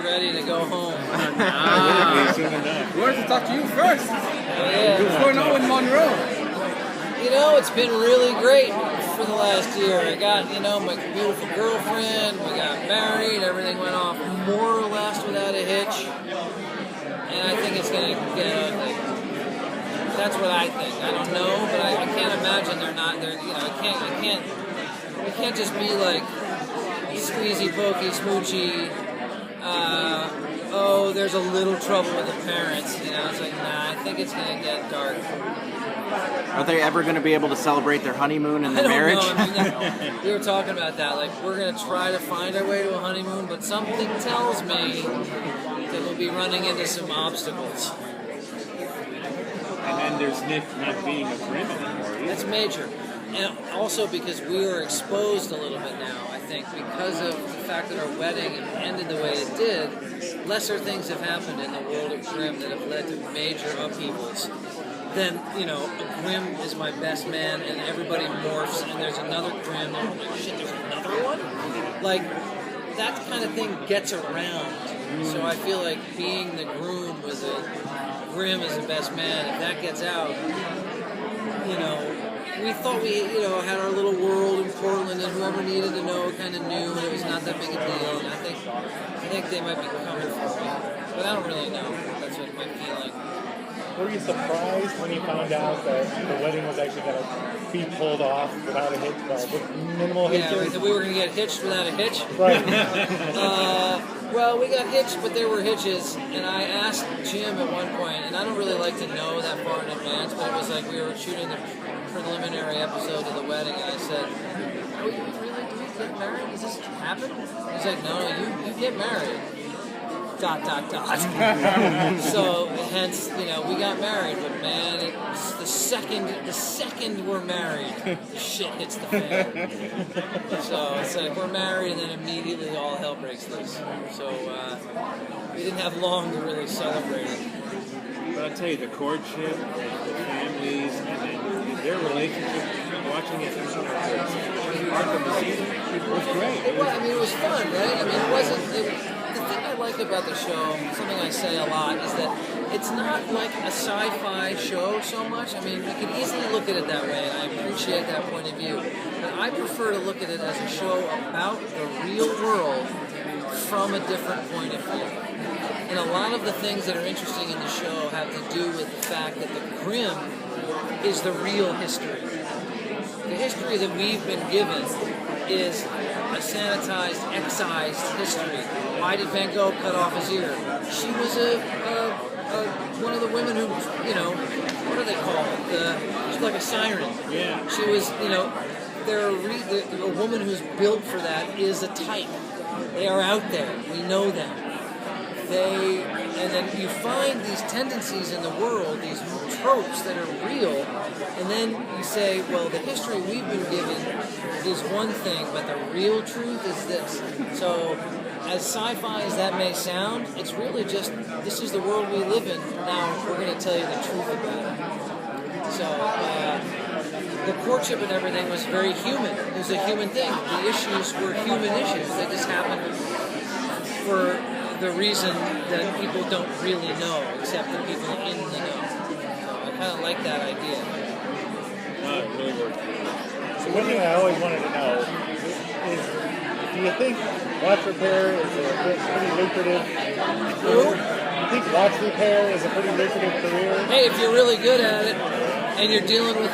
ready to go home. We wanted to talk to you first. Yeah. What's going on with Monroe? You know, it's been really great for the last year. I got, my beautiful girlfriend, we got married, everything went off more or less without a hitch. And I think it's going to get ugly. That's what I think. I don't know, but I can't imagine it can't just be like squeezy, pokey, smoochy, there's a little trouble with the parents, it's like, nah, I think it's going to get dark. Are they ever going to be able to celebrate their honeymoon and their marriage? We were talking about that, like, we're going to try to find our way to a honeymoon, but something tells me that we'll be running into some obstacles. And then there's Nick not being a Grimm anymore either. That's major. And also because we were exposed a little bit now, I think, because of the fact that our wedding ended the way it did. Lesser things have happened in the world of Grimm that have led to major upheavals. Then, a Grimm is my best man, and everybody morphs, and there's another Grimm, and I'm like, shit, there's another one? Like, that kind of thing gets around. So I feel like being the groom with a Grimm as the best man, if that gets out, we thought we, had our little world in Portland, and whoever needed to know kind of knew, and it was not that big a deal. And I think they might be coming for me, but I don't really know. That's what it might feel like. Were you surprised when you found out that the wedding was actually going to be pulled off without a hitch, with minimal hitches? Yeah, that we were going to get hitched without a hitch. Right. Well, we got hitched, but there were hitches, and I asked Jim at one point, and I don't really like to know that far in advance, but it was like we were shooting the preliminary episode of the wedding, and I said, do we get married? Does this happen? He's like, no, you get married. ... So, hence, we got married, but man, it's the second we're married, shit hits the fan. So it's like we're married, and then immediately all hell breaks loose. So we didn't have long to really celebrate it. But I'll tell you, the courtship, the families, and then their relationship, watching it from part of the season, it was great. It was fun, right? It wasn't... the thing I like about the show, something I say a lot, is that it's not like a sci-fi show so much. We could easily look at it that way, and I appreciate that point of view. But I prefer to look at it as a show about the real world from a different point of view. And a lot of the things that are interesting in the show have to do with the fact that the Grimm is the real history. The history that we've been given is a sanitized, excised history. Why did Van Gogh cut off his ear? She was one of the women who, what do they call it? She's like a siren. Yeah. She was, a woman who's built for that is a type. They are out there. We know them. And then you find these tendencies in the world, these tropes that are real, and then you say, well, the history we've been given is one thing, but the real truth is this. So, as sci-fi as that may sound, it's really just, this is the world we live in. Now, we're going to tell you the truth about it. So, the courtship and everything was very human. It was a human thing. The issues were human issues. They just happened for the reason that people don't really know, except the people in the know. So I kind of like that idea. It really worked. So one thing I always wanted to know is, do you think watch repair is pretty lucrative? Who? Do you think watch repair is a pretty lucrative career? Hey, if you're really good at it, and you're dealing with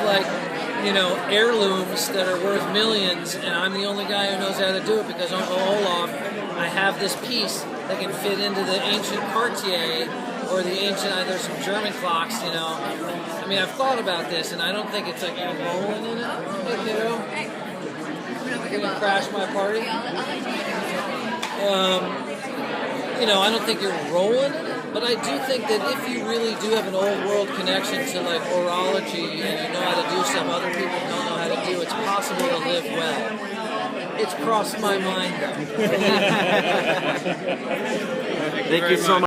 heirlooms that are worth millions, and I'm the only guy who knows how to do it because Uncle Olaf, I have this piece that can fit into the ancient Cartier or the ancient, there's some German clocks, I've thought about this, and I don't think it's like you're rolling in it, You're going to crash my party. I don't think you're rolling in it, but I do think that if you really do have an old world connection to like orology and you know how to do stuff other people don't know how to do, it's possible to live well. It's crossed my mind though. Thank you so much.